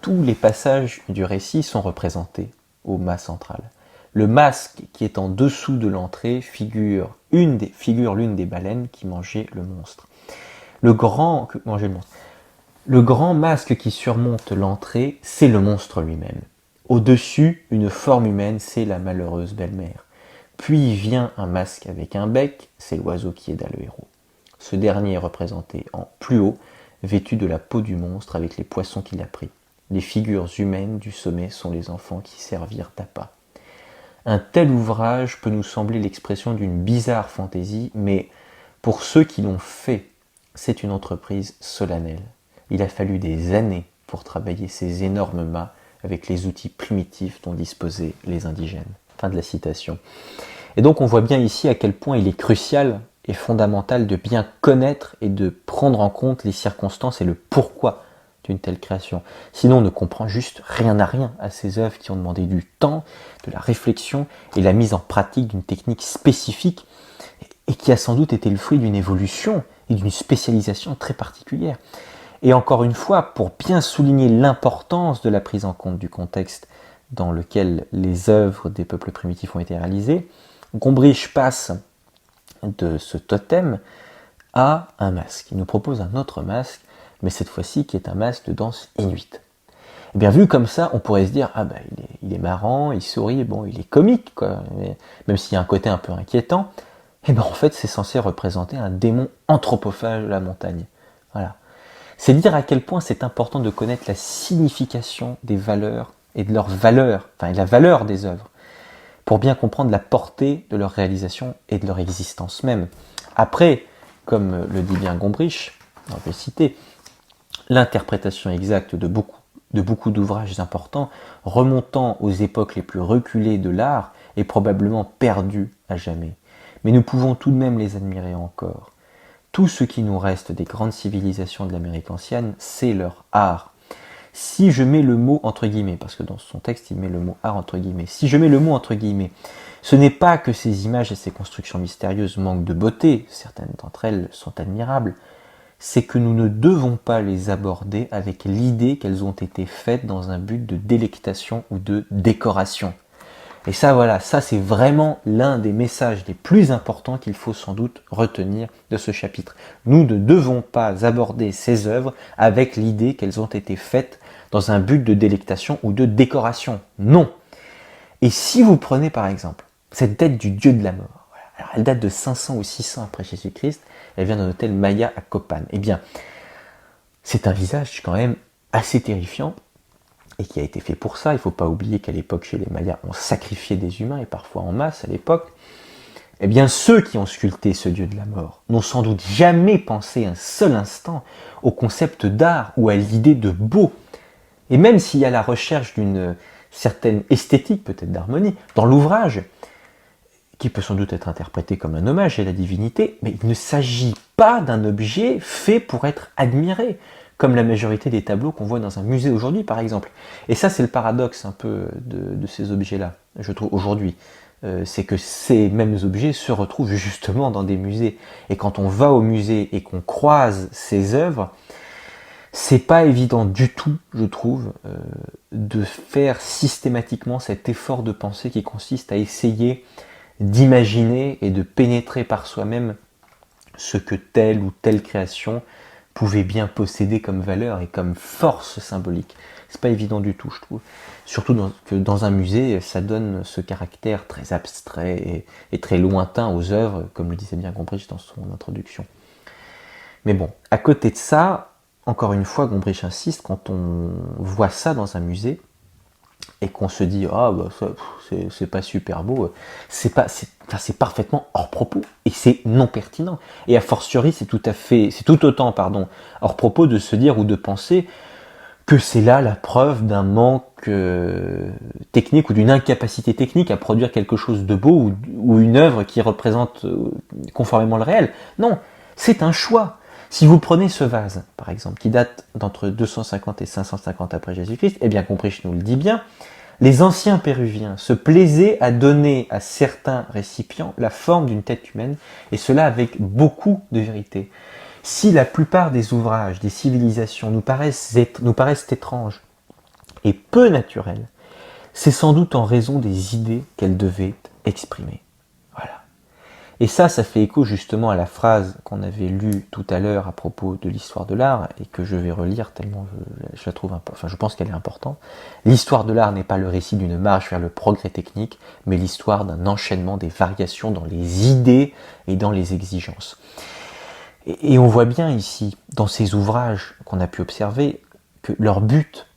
Tous les passages du récit sont représentés au mât central. Le masque qui est en dessous de l'entrée figure l'une des baleines qui mangeait le monstre. Le grand masque qui surmonte l'entrée, c'est le monstre lui-même. Au-dessus, une forme humaine, c'est la malheureuse belle-mère. Puis vient un masque avec un bec, c'est l'oiseau qui aida le héros. Ce dernier est représenté en plus haut, vêtu de la peau du monstre avec les poissons qu'il a pris. Les figures humaines du sommet sont les enfants qui servirent d'appât. Un tel ouvrage peut nous sembler l'expression d'une bizarre fantaisie, mais pour ceux qui l'ont fait, c'est une entreprise solennelle. Il a fallu des années pour travailler ces énormes mâts avec les outils primitifs dont disposaient les indigènes. Fin de la citation. Et donc on voit bien ici à quel point il est crucial et fondamental de bien connaître et de prendre en compte les circonstances et le pourquoi d'une telle création. Sinon on ne comprend juste rien à rien à ces œuvres qui ont demandé du temps, de la réflexion et la mise en pratique d'une technique spécifique et qui a sans doute été le fruit d'une évolution et d'une spécialisation très particulière. Et encore une fois, pour bien souligner l'importance de la prise en compte du contexte dans lequel les œuvres des peuples primitifs ont été réalisées, Gombrich passe de ce totem à un masque. Il nous propose un autre masque, mais cette fois-ci qui est un masque de danse inuite. Et bien vu comme ça, on pourrait se dire, ah ben il est marrant, il sourit, bon, il est comique, quoi. Mais, même s'il y a un côté un peu inquiétant, et ben en fait c'est censé représenter un démon anthropophage de la montagne. Voilà. C'est dire à quel point c'est important de connaître la signification des valeurs et de leur valeur, enfin la valeur des œuvres, pour bien comprendre la portée de leur réalisation et de leur existence même. Après, comme le dit bien Gombrich, on peut citer, l'interprétation exacte de beaucoup d'ouvrages importants remontant aux époques les plus reculées de l'art est probablement perdue à jamais. Mais nous pouvons tout de même les admirer encore. Tout ce qui nous reste des grandes civilisations de l'Amérique ancienne, c'est leur art. Si je mets le mot entre guillemets, parce que dans son texte il met le mot art entre guillemets, si je mets le mot entre guillemets, ce n'est pas que ces images et ces constructions mystérieuses manquent de beauté, certaines d'entre elles sont admirables, c'est que nous ne devons pas les aborder avec l'idée qu'elles ont été faites dans un but de délectation ou de décoration. Et ça, voilà, ça c'est vraiment l'un des messages les plus importants qu'il faut sans doute retenir de ce chapitre. Nous ne devons pas aborder ces œuvres avec l'idée qu'elles ont été faites dans un but de délectation ou de décoration. Non. Et si vous prenez par exemple cette tête du dieu de la mort, voilà, alors elle date de 500 ou 600 après Jésus-Christ, elle vient d'un hôtel Maya à Copan. Eh bien, c'est un visage quand même assez terrifiant, et qui a été fait pour ça. Il ne faut pas oublier qu'à l'époque, chez les Mayas, on sacrifiait des humains, et parfois en masse à l'époque. Eh bien, ceux qui ont sculpté ce dieu de la mort n'ont sans doute jamais pensé un seul instant au concept d'art ou à l'idée de beau. Et même s'il y a la recherche d'une certaine esthétique, peut-être d'harmonie, dans l'ouvrage, qui peut sans doute être interprété comme un hommage à la divinité, mais il ne s'agit pas d'un objet fait pour être admiré, comme la majorité des tableaux qu'on voit dans un musée aujourd'hui, par exemple. Et ça, c'est le paradoxe un peu de ces objets-là, je trouve, aujourd'hui. C'est que ces mêmes objets se retrouvent justement dans des musées. Et quand on va au musée et qu'on croise ces œuvres, c'est pas évident du tout, je trouve, de faire systématiquement cet effort de pensée qui consiste à essayer d'imaginer et de pénétrer par soi-même ce que telle ou telle création pouvait bien posséder comme valeur et comme force symbolique. C'est pas évident du tout, je trouve. Surtout que dans un musée, ça donne ce caractère très abstrait et très lointain aux œuvres, comme le disait bien Gombrich dans son introduction. Mais bon, à côté de ça, encore une fois, Gombrich insiste, quand on voit ça dans un musée, et qu'on se dit ah bah ça, c'est pas super beau, c'est parfaitement hors propos et c'est non pertinent. Et a fortiori c'est tout autant hors propos de se dire ou de penser que c'est là la preuve d'un manque technique ou d'une incapacité technique à produire quelque chose de beau ou une œuvre qui représente conformément le réel. Non, c'est un choix. Si vous prenez ce vase, par exemple, qui date d'entre 250 et 550 après Jésus-Christ, eh bien, Gombrich nous le dit bien, les anciens péruviens se plaisaient à donner à certains récipients la forme d'une tête humaine, et cela avec beaucoup de vérité. Si la plupart des ouvrages, des civilisations nous paraissent étranges et peu naturelles, c'est sans doute en raison des idées qu'elles devaient exprimer. Voilà. Et ça fait écho justement à la phrase qu'on avait lue tout à l'heure à propos de l'histoire de l'art et que je vais relire tellement je la trouve je pense qu'elle est importante. L'histoire de l'art n'est pas le récit d'une marche vers le progrès technique, mais l'histoire d'un enchaînement des variations dans les idées et dans les exigences. Et on voit bien ici, dans ces ouvrages qu'on a pu observer, que leur but,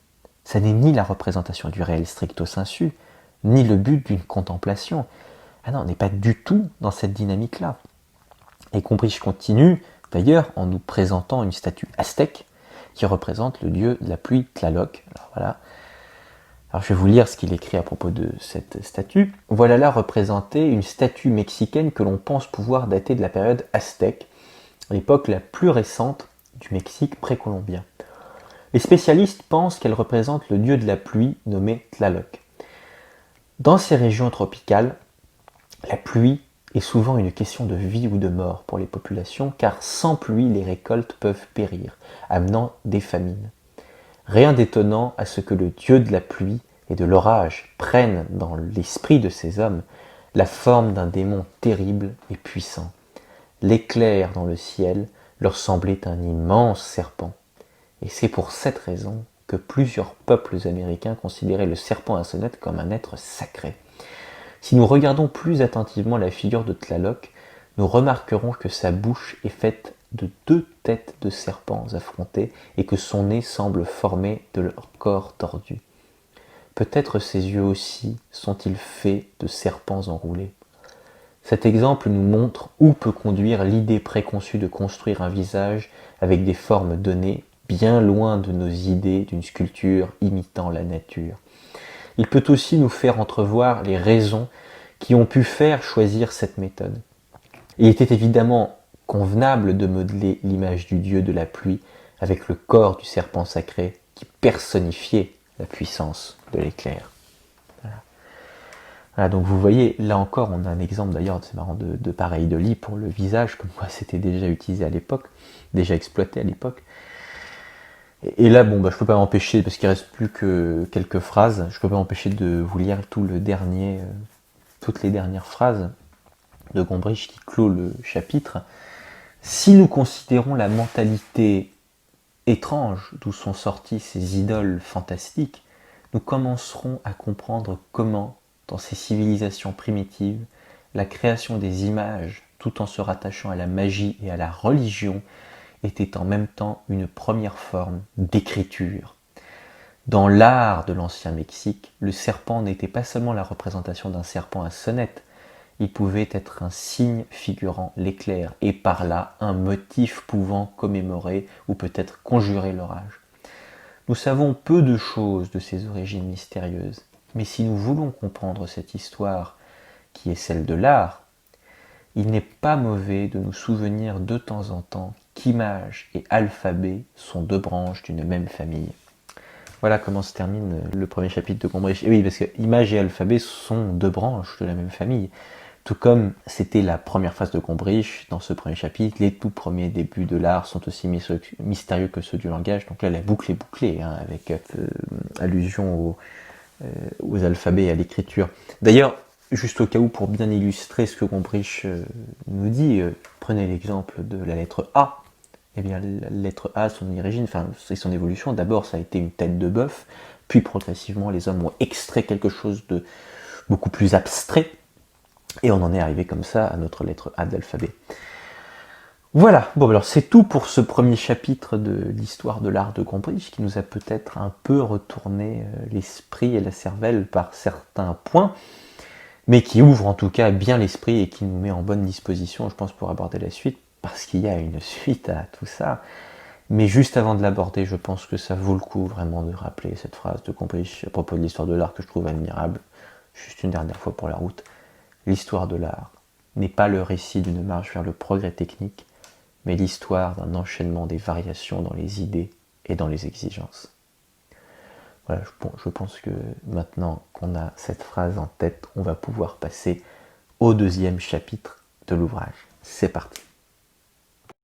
ça n'est ni la représentation du réel stricto sensu, ni le but d'une contemplation. Ah non, on n'est pas du tout dans cette dynamique-là. Et Gombrich continue, d'ailleurs, en nous présentant une statue aztèque qui représente le dieu de la pluie Tlaloc. Alors voilà. Alors je vais vous lire ce qu'il écrit à propos de cette statue. Voilà là représentée une statue mexicaine que l'on pense pouvoir dater de la période aztèque, l'époque la plus récente du Mexique précolombien. Les spécialistes pensent qu'elle représente le dieu de la pluie nommé Tlaloc. Dans ces régions tropicales, la pluie est souvent une question de vie ou de mort pour les populations, car sans pluie, les récoltes peuvent périr, amenant des famines. Rien d'étonnant à ce que le dieu de la pluie et de l'orage prenne dans l'esprit de ces hommes la forme d'un démon terrible et puissant. L'éclair dans le ciel leur semblait un immense serpent. Et c'est pour cette raison que plusieurs peuples américains considéraient le serpent à sonnette comme un être sacré. Si nous regardons plus attentivement la figure de Tlaloc, nous remarquerons que sa bouche est faite de 2 têtes de serpents affrontés et que son nez semble formé de leur corps tordu. Peut-être ses yeux aussi sont-ils faits de serpents enroulés. Cet exemple nous montre où peut conduire l'idée préconçue de construire un visage avec des formes données, bien loin de nos idées d'une sculpture imitant la nature. Il peut aussi nous faire entrevoir les raisons qui ont pu faire choisir cette méthode. Il était évidemment convenable de modeler l'image du dieu de la pluie avec le corps du serpent sacré qui personnifiait la puissance de l'éclair. Voilà, donc vous voyez, là encore, on a un exemple d'ailleurs, c'est marrant, de pareil de lit pour le visage, comme quoi c'était déjà utilisé à l'époque, déjà exploité à l'époque. Et là, bon, je peux pas m'empêcher, parce qu'il reste plus que quelques phrases, je peux pas m'empêcher de vous lire toutes les dernières phrases de Gombrich qui clôt le chapitre. Si nous considérons la mentalité étrange d'où sont sorties ces idoles fantastiques, nous commencerons à comprendre comment, dans ces civilisations primitives, la création des images, tout en se rattachant à la magie et à la religion, était en même temps une première forme d'écriture. Dans l'art de l'ancien Mexique, le serpent n'était pas seulement la représentation d'un serpent à sonnette, il pouvait être un signe figurant l'éclair, et par là un motif pouvant commémorer ou peut-être conjurer l'orage. Nous savons peu de choses de ces origines mystérieuses, mais si nous voulons comprendre cette histoire qui est celle de l'art, il n'est pas mauvais de nous souvenir de temps en temps qu'image et alphabet sont 2 branches d'une même famille. Voilà comment se termine le premier chapitre de Gombrich. Et oui, parce que image et alphabet sont 2 branches de la même famille. Tout comme c'était la première phase de Gombrich dans ce premier chapitre, les tout premiers débuts de l'art sont aussi mystérieux que ceux du langage. Donc là, la boucle est bouclée, avec allusion aux alphabets et à l'écriture. D'ailleurs, juste au cas où, pour bien illustrer ce que Gombrich nous dit, prenez l'exemple de la lettre A. Eh bien, la lettre A, son origine, c'est son évolution. D'abord, ça a été une tête de bœuf, puis progressivement, les hommes ont extrait quelque chose de beaucoup plus abstrait, et on en est arrivé comme ça à notre lettre A de l'alphabet. Voilà, bon alors c'est tout pour ce premier chapitre de l'histoire de l'art de Gombrich, qui nous a peut-être un peu retourné l'esprit et la cervelle par certains points, mais qui ouvre en tout cas bien l'esprit et qui nous met en bonne disposition, je pense, pour aborder la suite, parce qu'il y a une suite à tout ça. Mais juste avant de l'aborder, je pense que ça vaut le coup vraiment de rappeler cette phrase de Gombrich à propos de l'histoire de l'art que je trouve admirable. Juste une dernière fois pour la route. L'histoire de l'art n'est pas le récit d'une marche vers le progrès technique, mais l'histoire d'un enchaînement des variations dans les idées et dans les exigences. Voilà, je pense que maintenant qu'on a cette phrase en tête, on va pouvoir passer au 2e chapitre de l'ouvrage. C'est parti.